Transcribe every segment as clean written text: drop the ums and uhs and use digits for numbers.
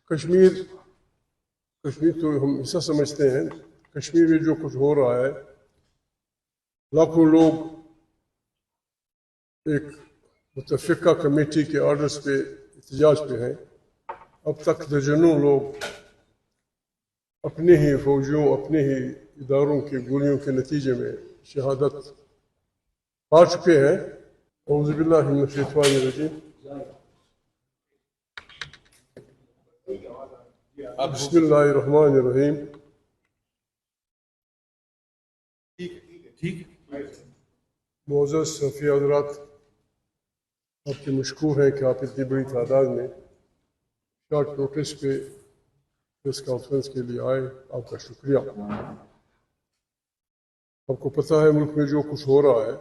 کشمیر تو ہم ایسا سمجھتے ہیں، کشمیر میں جو کچھ ہو رہا ہے، لاکھوں لوگ ایک متفقہ کمیٹی کے آرڈرز پہ احتجاج پہ ہیں۔ اب تک درجنوں لوگ اپنے ہی فوجیوں، اپنے ہی اداروں کی گولیوں کے نتیجے میں شہادت پا چکے ہیں۔ اعوذ باللہ من الشیطان الرجیم، بسم اللہ الرحمن الرحیم۔ معزز صفی حضرات، آپ کے مشکور ہیں کہ آپ اتنی بڑی تعداد میں شارٹ نوٹس پہ پریس کانفرنس کے لیے آئے، آپ کا شکریہ۔ آپ کو پتہ ہے ملک میں جو کچھ ہو رہا ہے،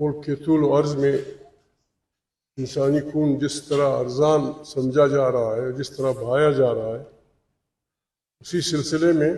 ملک کے طول و عرض میں انسانی خون جس طرح ارزان سمجھا جا رہا ہے، جس طرح بہایا جا رہا ہے، اسی سلسلے میں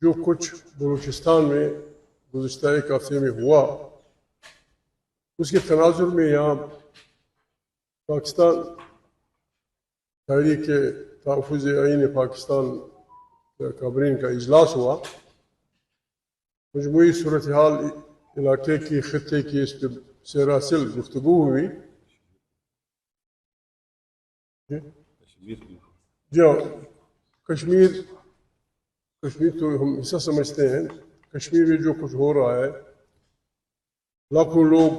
جو کچھ بلوچستان میں گزشتہ ایک ہفتے میں ہوا، اس کے تناظر میں یہاں پاکستان تحریک تحفظ آئین پاکستان کابرین کا اجلاس ہوا۔ مجموعی صورتحال علاقے کی، خطے کی، اس پہ سیراسل گفتگو ہوئی۔ جی ہاں، کشمیر تو ہم ایسا سمجھتے ہیں، کشمیر میں جو کچھ ہو رہا ہے، لاکھوں لوگ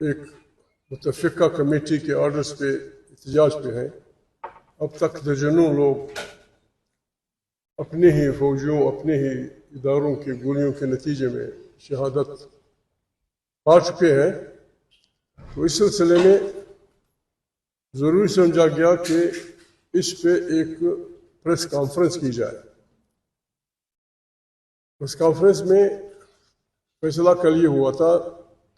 ایک متفقہ کمیٹی کے آرڈرز پہ احتجاج پہ ہیں۔ اب تک درجنوں لوگ اپنے ہی فوجیوں، اپنے ہی اداروں کی گولیوں کے نتیجے میں شہادت پا چکے ہیں۔ تو اس سلسلے میں ضروری سمجھا گیا کہ اس پہ ایک پریس کانفرنس کی جائے۔ پریس کانفرنس میں فیصلہ کل یہ ہوا تھا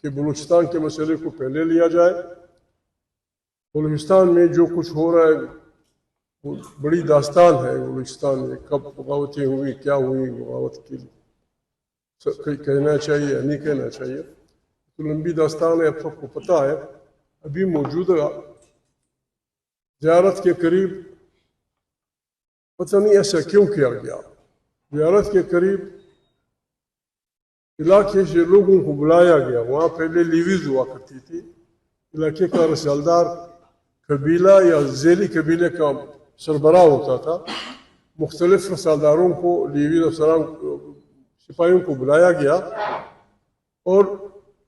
کہ بلوچستان کے مسئلے کو پہلے لیا جائے۔ بلوچستان میں جو کچھ ہو رہا ہے وہ بڑی داستان ہے۔ بلوچستان میں کب بغاوتیں ہوئی، کیا ہوئی، بغاوت کی کہنا چاہیے یا نہیں کہنا چاہیے، تو لمبی داستان ہے، اب سب کو پتہ ہے۔ ابھی موجودہ زیارت کے قریب پتہ نہیں ایسا کیوں کیا گیا، زیارت کے قریب علاقے سے لوگوں کو بلایا گیا۔ وہاں پہلے لیویز ہوا کرتی تھی، علاقے کا رسالدار قبیلہ یا ذیلی قبیلے کا سربراہ ہوتا تھا۔ مختلف رسالداروں کو، لیویز افسران، سپاہیوں کو بلایا گیا اور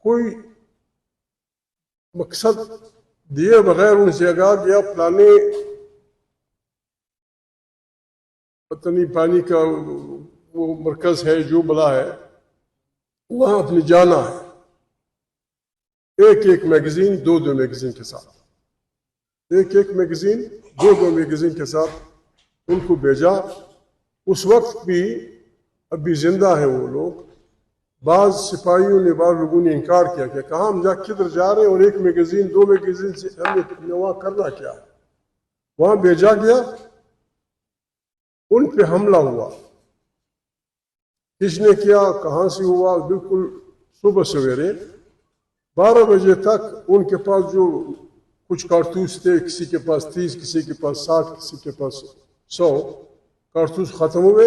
کوئی مقصد دیے بغیر ان سے کہا گیا فلانے پتہ نہیں پانی کا وہ مرکز ہے جو بلا ہے، وہاں اپنی جانا ہے۔ ایک میگزین، دو میگزین کے ساتھ، ایک میگزین، دو میگزین کے ساتھ ان کو بھیجا۔ اس وقت بھی ابھی زندہ ہیں وہ لوگ۔ بعض سپاہیوں نے، بعض لوگوں نے انکار کیا کہ کہاں ہم کدھر جا رہے ہیں، اور ایک میگزین، دو میگزین سے ہم نے وہاں کرنا کیا ہے۔ وہاں بھیجا گیا، ان پہ حملہ ہوا۔ کس نے کیا، کہاں سے ہوا؟ بالکل صبح سویرے 12 بجے تک ان کے پاس جو کچھ کارتوس تھے، کسی کے پاس 30، کسی کے پاس 60، کسی کے پاس 100 کارتوس ختم ہوئے۔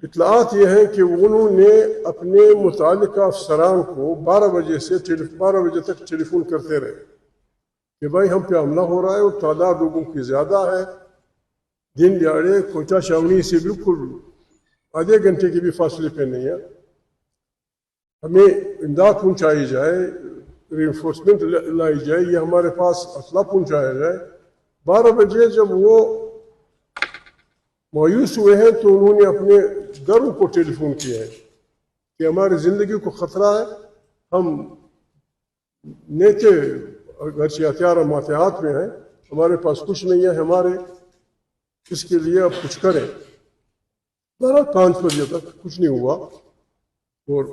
اطلاعات یہ ہیں کہ انہوں نے اپنے متعلقہ افسران کو 12 بجے تک ٹیلی فون کرتے رہے کہ بھائی ہم پہ حملہ ہو رہا ہے اور تعداد لوگوں کی زیادہ ہے۔ دن دیہڑے کوئٹہ چھاونی سے بالکل آدھے گھنٹے کے بھی فاصلے پہ نہیں ہے، ہمیں امداد پہنچائی جائے، ری انفورسمنٹ لائی جائے، یہ ہمارے پاس اسلحہ پہنچایا جائے۔ 12 بجے جب وہ مایوس ہوئے ہیں تو انہوں نے اپنے گھروں کو ٹیلی فون کیا ہے کہ ہماری زندگی کو خطرہ ہے، ہم نیچے اگرچہ ہتھیار ماتحات میں ہیں، ہمارے پاس کچھ نہیں ہے، ہمارے اس کے لیے اب کچھ کریں۔ 5 بجے تک کچھ نہیں ہوا، اور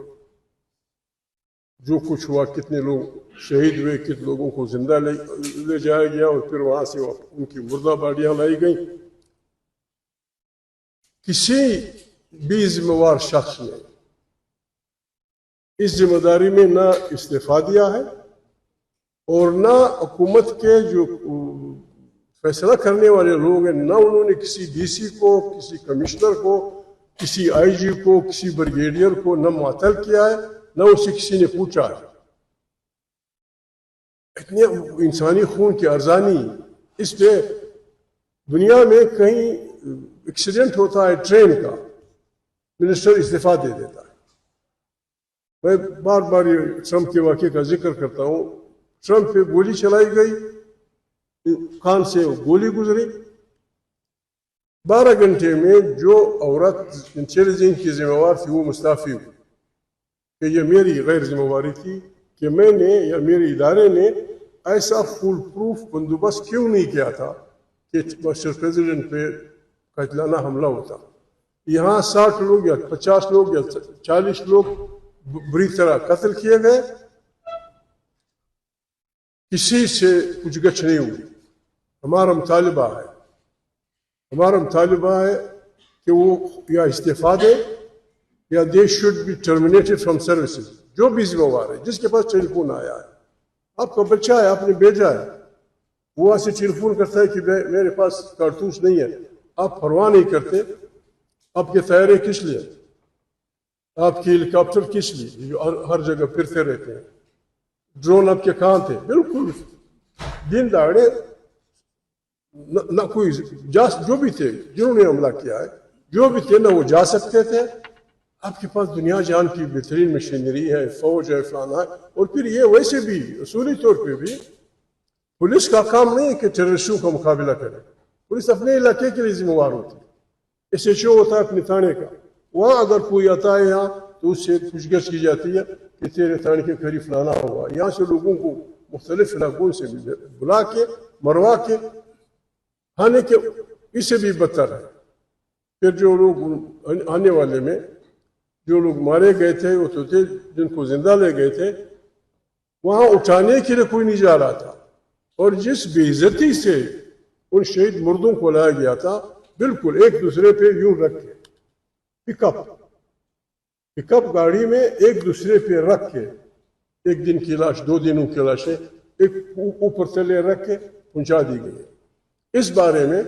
جو کچھ ہوا، کتنے لوگ شہید ہوئے، کتنے لوگوں کو زندہ لے جایا گیا، اور پھر وہاں سے ان کی مردہ باڈیاں لائی گئیں۔ کسی بھی ذمہ وار شخص نے اس ذمہ داری میں نہ استعفیٰ دیا ہے، اور نہ حکومت کے جو فیصلہ کرنے والے لوگ ہیں نہ انہوں نے کسی ڈی سی کو، کسی کمشنر کو، کسی آئی جی کو، کسی بریگیڈیئر کو نہ معطل کیا ہے، نہ اسے کسی نے پوچھا ہے. اتنے انسانی خون کی ارزانی. اس پہ دنیا میں کہیں ایکسیڈنٹ ہوتا ہے ٹرین کا، منسٹر استعفیٰ دے دیتا ہے. میں بار بار یہ ٹرمپ کے واقعے کا ذکر کرتا ہوں. ٹرمپ پہ گولی چلائی گئی، کان سے گولی گزری. 12 گھنٹے میں جو عورت انٹیلیجنس کی ذمہ وار تھی وہ مستعفی ہوئی کہ یہ میری غیر ذمہ واری تھی کہ میں نے یا میرے ادارے نے ایسا فول پروف بندوبست کیوں نہیں کیا تھا کہ مسٹر پریزیڈنٹ پہ قاتلانہ حملہ ہوتا. یہاں 60 لوگ یا 50 لوگ یا 40 لوگ بری طرح قتل کیے گئے، کسی سے کچھ گچھ نہیں ہوئی. ہمارا مطالبہ ہے کہ وہ یا استعفیٰ دے یا they should be terminated from services. جو بھی ذمہ وار ہے، جس کے پاس ٹیلی فون آیا ہے، آپ کا بچہ ہے، آپ نے بھیجا ہے، وہ ایسے ٹیلی فون کرتا ہے کہ میرے پاس کارتوس نہیں ہے، آپ پرواہ نہیں کرتے. آپ کے طیارے کس لیے، آپ کے ہیلی کاپٹر کس لیے جو ہر جگہ پھرتے رہتے ہیں، ڈرون آپ کے کہاں تھے؟ بالکل دن دہاڑے نہ کوئی جو بھی تھے جنہوں نے حملہ کیا ہے، جو بھی تھے نہ وہ جا سکتے تھے. آپ کے پاس دنیا جان کی بہترین مشینری ہے، فوج ہے، فلانا ہے. اور پھر یہ ویسے بھی اصولی طور پہ بھی پولیس کا کام نہیں ہے کہ ٹیررسٹوں کا مقابلہ کرے. پولیس اپنے علاقے کے لیے ذمہ وار ہوتی ہے. ایس ایچ او ہوتا ہے اپنے تھانے کا، وہاں اگر کوئی آتا ہے یہاں تو اس سے پوچھ گچھ کی جاتی ہے کہ تیرے تھانے کے قریب فلانا ہوا. یہاں سے لوگوں کو مختلف علاقوں سے بلا کے مروا کے آنے کے اس سے بھی بدتر ہے. پھر جو لوگ آنے والے میں جو لوگ مارے گئے تھے وہ تو تھے جن کو زندہ لے گئے تھے، وہاں اٹھانے کے لیے کوئی نہیں جا رہا تھا. اور جس بے عزتی سے ان شہید مردوں کو لایا گیا تھا، بالکل ایک دوسرے پہ یوں رکھ کے پک اپ گاڑی میں ایک دوسرے پہ رکھ کے، ایک دن کی لاش، 2 دنوں کی لاشیں ایک اوپر تلے رکھ کے پہنچا دی گئی. اس بارے میں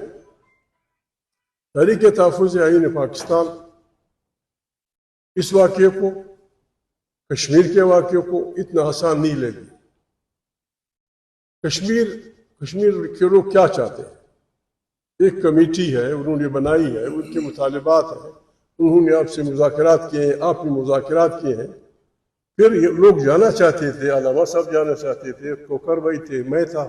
تحریک تحفظ آئین پاکستان اس واقعے کو، کشمیر کے واقعے کو اتنا آسان نہیں لے گی. کشمیر کے لوگ کیا چاہتے ہیں؟ ایک کمیٹی ہے انہوں نے بنائی ہے، ان کے مطالبات ہیں، انہوں نے آپ سے مذاکرات کیے ہیں، آپ نے مذاکرات کیے ہیں. پھر لوگ جانا چاہتے تھے، علامہ صاحب جانا چاہتے تھے، کوکر بھائی تھے، میں تھا،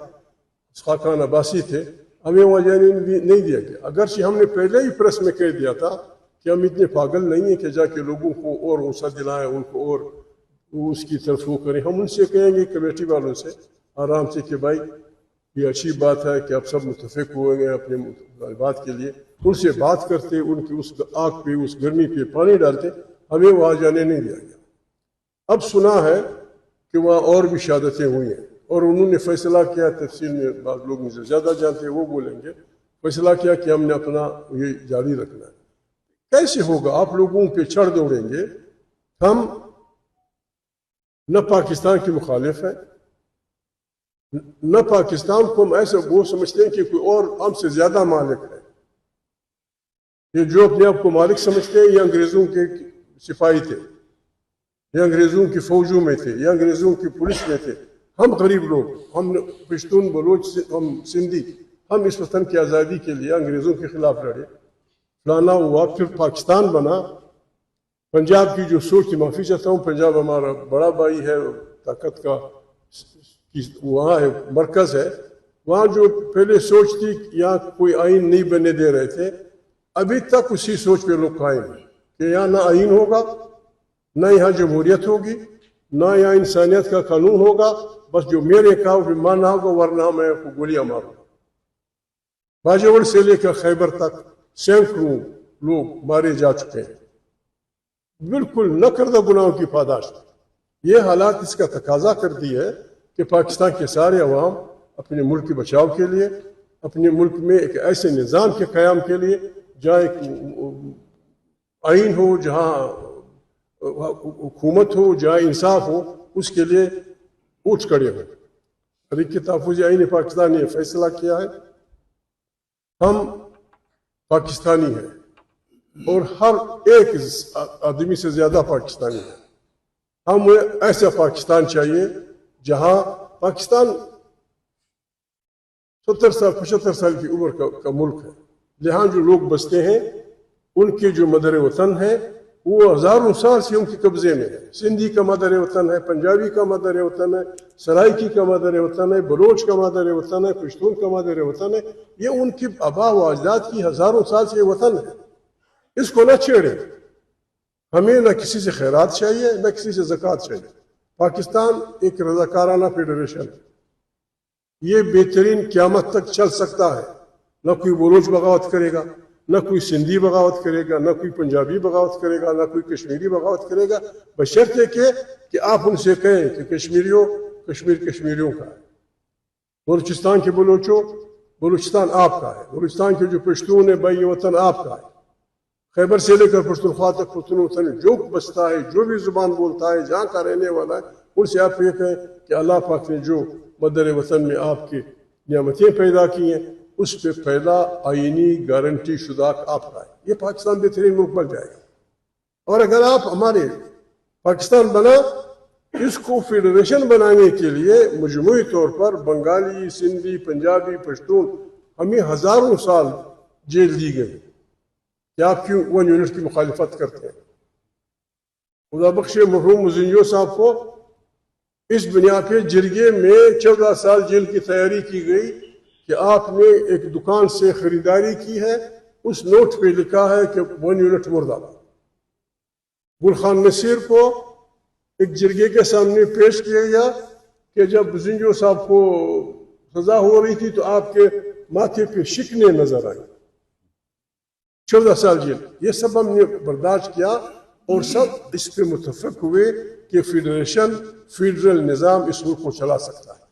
خاقان عباسی تھے. ہمیں وہاں جانے نہیں دیا گیا، اگرچہ ہم نے پہلے ہی پریس میں کہہ دیا تھا کہ ہم اتنے پاگل نہیں ہیں کہ جا کے لوگوں کو اور غصہ دلائیں، ان کو اور اس کی طرف وہ کریں. ہم ان سے کہیں گے کمیٹی والوں سے آرام سے کہ بھائی یہ اچھی بات ہے کہ آپ سب متفق ہوئے گے اپنے بات کے لیے. ان سے بات کرتے، ان کی اس آگ پہ، اس گرمی پہ پانی ڈالتے. ہمیں وہاں جانے نہیں دیا گیا. اب سنا ہے کہ وہاں اور بھی شہادتیں ہوئی ہیں اور انہوں نے فیصلہ کیا، تفصیل میں بعض لوگ مجھے زیادہ جانتے ہیں وہ بولیں گے، فیصلہ کیا کہ ہم نے اپنا یہ جاری رکھنا ہے. کیسے ہوگا؟ آپ لوگوں پہ چڑھ دوڑیں گے. ہم نہ پاکستان کے مخالف ہیں، نہ پاکستان کو ہم ایسا وہ سمجھتے ہیں کہ کوئی اور ہم سے زیادہ مالک ہے. یہ جو اپنے آپ کو مالک سمجھتے ہیں یہ انگریزوں کے سپاہی تھے، یہ انگریزوں کی فوجوں میں تھے، یہ انگریزوں کی پولیس میں تھے. ہم غریب لوگ، ہم پشتون، بلوچ، ہم سندھی، ہم اس وطن کی آزادی کے لیے انگریزوں کے خلاف لڑے. فلانا ہوا، پھر پاکستان بنا. پنجاب کی جو سوچ تھی، معافی چاہتا ہوں، پنجاب ہمارا بڑا بھائی ہے، طاقت کا وہاں ہے، مرکز ہے. وہاں جو پہلے سوچ تھی یہاں کوئی آئین نہیں بننے دے رہے تھے، ابھی تک اسی سوچ پہ لوگ قائم ہیں کہ یہاں نہ آئین ہوگا، نہ یہاں جمہوریت ہوگی، نہ یہاں انسانیت کا قانون ہوگا. بس جو میرے کہا بھی ماننا ہوگا ورنہ میں کو گولیاں ماروں. باجوڑ سے لے کر خیبر تک سینکڑوں لوگ مارے جا چکے ہیں، بالکل نہ کردہ گناہوں کی پاداش. یہ حالات اس کا تقاضا کرتی ہے کہ پاکستان کے سارے عوام اپنے ملک کے بچاؤ کے لیے، اپنے ملک میں ایک ایسے نظام کے قیام کے لیے جہاں ایک آئین ہو، جہاں حکومت ہو، جہاں انصاف ہو، اس کے لیے اٹھ کھڑے ہو. تحریک تحفظ آئین پاکستان نے فیصلہ کیا ہے ہم پاکستانی ہیں اور ہر ایک آدمی سے زیادہ پاکستانی ہے. ہمیں ایسا پاکستان چاہیے جہاں پاکستان 70 سال 75 سال کی عمر کا ملک ہے. جہاں جو لوگ بستے ہیں ان کے جو مادر وطن ہے وہ ہزاروں سال سے ان کے قبضے میں ہے. سندھی کا مادر وطن ہے، پنجابی کا مادر وطن ہے، سرائکی کا مادر وطن ہے، بلوچ کا مادر وطن ہے، پشتون کا مادر وطن ہے. یہ ان کی آبا و اجداد کی ہزاروں سال سے وطن ہے. اس کو نہ چھیڑیں. ہمیں نہ کسی سے خیرات چاہیے نہ کسی سے زکوٰۃ چاہیے. پاکستان ایک رضاکارانہ فیڈریشن ہے. یہ بہترین قیامت تک چل سکتا ہے. نہ کوئی بلوچ بغاوت کرے گا، نہ کوئی سندھی بغاوت کرے گا، نہ کوئی پنجابی بغاوت کرے گا، نہ کوئی کشمیری بغاوت کرے گا، بشرطے کہ آپ ان سے کہیں کہ کشمیریوں کشمیر کشمیریوں کا ہے، بلوچستان کے بلوچوں بلوچستان آپ کا ہے، بلوچستان کے جو پشتون ہے بھائی وطن آپ کا ہے، خیبر سے لے کر پختونخوا تک پختون وطن جو بستا ہے جو بھی زبان بولتا ہے جہاں کا رہنے والا ہے ان سے آپ یہ کہیں کہ اللہ پاک نے جو مادر وطن میں آپ کی نعمتیں پیدا کی ہیں اس پہ پہلا آئینی گارنٹی شدہ آپ کا ہے. یہ پاکستان بہترین ملک بن جائے گا. اور اگر آپ ہمارے پاکستان بنا اس کو فیڈریشن بنانے کے لیے مجموعی طور پر بنگالی، سندھی، پنجابی، پشتون ہمیں ہزاروں سال جیل دی گئی کہ آپ کیوں 1 یونٹ کی مخالفت کرتے ہیں. خدا بخش مرحوم مزنجو صاحب کو اس بنیاد پہ جرگے میں 14 سال جیل کی تیاری کی گئی کہ آپ نے ایک دکان سے خریداری کی ہے، اس نوٹ پہ لکھا ہے کہ 1 یونٹ مرد آباد. گل خان نصیر کو ایک جرگے کے سامنے پیش کیا گیا کہ جب زنجو صاحب کو سزا ہو رہی تھی تو آپ کے ماتھے پہ شکنیں نظر آئیں. 14 سال جیل. یہ سب ہم نے برداشت کیا اور سب اس پہ متفق ہوئے کہ فیڈریشن فیڈرل نظام اس ملک کو چلا سکتا ہے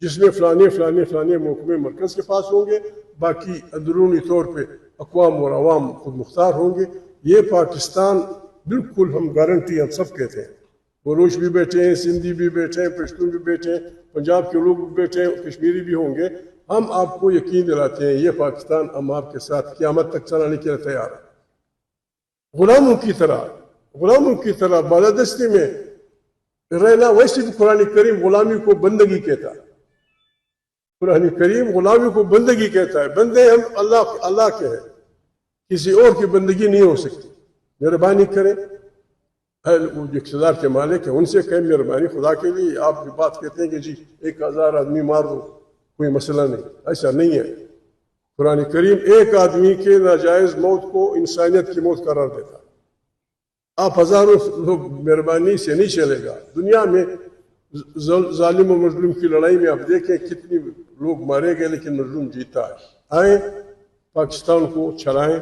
جس میں فلانے فلانے فلانے محکمے مرکز کے پاس ہوں گے، باقی اندرونی طور پہ اقوام اور عوام خود مختار ہوں گے. یہ پاکستان بالکل ہم گارنٹی ہم سب کہتے ہیں. بلوچ بھی بیٹھے ہیں، سندھی بھی بیٹھے ہیں، پشتون بھی بیٹھے ہیں، پنجاب کے لوگ بھی بیٹھے ہیں، کشمیری بھی ہوں گے. ہم آپ کو یقین دلاتے ہیں یہ پاکستان ہم آپ کے ساتھ قیامت تک چلانے کے لیے تیار ہے. غلاموں کی طرح بالادستی میں رہنا. ویسے بھی قرآن کریم غلامی کو بندگی کہتا ہے. قرآن کریم غلامی کو بندگی کہتا ہے. بندے ہم اللہ کے ہیں، کسی اور کی بندگی نہیں ہو سکتی. مہربانی کریں، وہ جو اقتدار کے مالک ہیں ان سے کہیں مہربانی خدا کے لیے. آپ کی بات کہتے ہیں کہ جی 1000 آدمی مار دو کوئی مسئلہ نہیں. ایسا نہیں ہے. قرآن کریم ایک آدمی کے ناجائز موت کو انسانیت کی موت قرار دیتا. آپ ہزاروں لوگ مہربانی سے نہیں چلے گا. دنیا میں ظالم و مظلوم کی لڑائی میں آپ دیکھیں کتنی لوگ مارے گئے لیکن مظلوم جیتا ہے. آئیں پاکستان کو چلائیں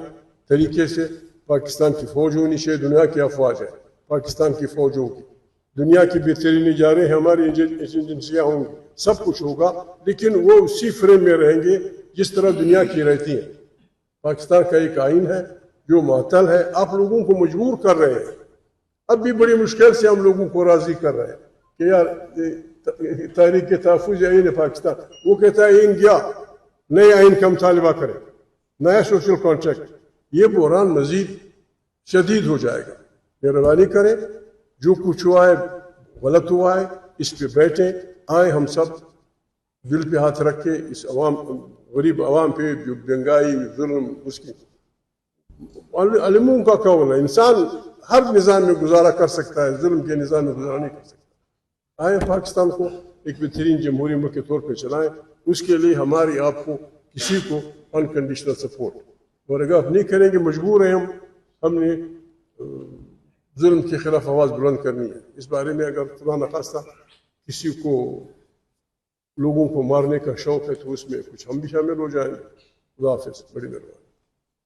طریقے سے. پاکستان کی فوج ہونی چاہیے. دنیا کی افواج ہے، پاکستان کی فوج ہوگی. دنیا کی بہترین ادارے ہماری ایجنسیاں ہوں گی، سب کچھ ہوگا، لیکن وہ اسی فریم میں رہیں گے جس طرح دنیا کی رہتی ہیں. پاکستان کا ایک آئین ہے جو معطل ہے. آپ لوگوں کو مجبور کر رہے ہیں. اب بھی بڑی مشکل سے ہم لوگوں کو راضی کر رہے ہیں کہ یار تحریک تحفظ آئین پاکستان وہ کہتا ہے انڈیا نئے آئین کا مطالبہ کرے، نیا سوشل کانٹریکٹ. یہ بحران مزید شدید ہو جائے گا. مہربانی کریں، جو کچھ ہوا ہے غلط ہوا ہے، اس پہ بیٹھیں. آئیں ہم سب دل پہ ہاتھ رکھ کے اس غریب عوام پہ جو مہنگائی ظلم اس کی علموں کا قول ہے. انسان ہر نظام میں گزارا کر سکتا ہے، ظلم کے نظام میں گزارا نہیں کر سکتا. آئیں پاکستان کو ایک بہترین جمہوری ملک کے طور پہ چلائیں. اس کے لیے ہماری آپ کو کسی کو انکنڈیشنل سپورٹ. اور اگر آپ نہیں کریں گے مجبور ہیں ہم نے ظلم کے خلاف آواز بلند کرنی ہے. اس بارے میں اگر خدا نخواستہ کسی کو لوگوں کو مارنے کا شوق ہے تو اس میں کچھ ہم بھی شامل ہو جائیں گے. خدا حافظ. بڑی مہربانی.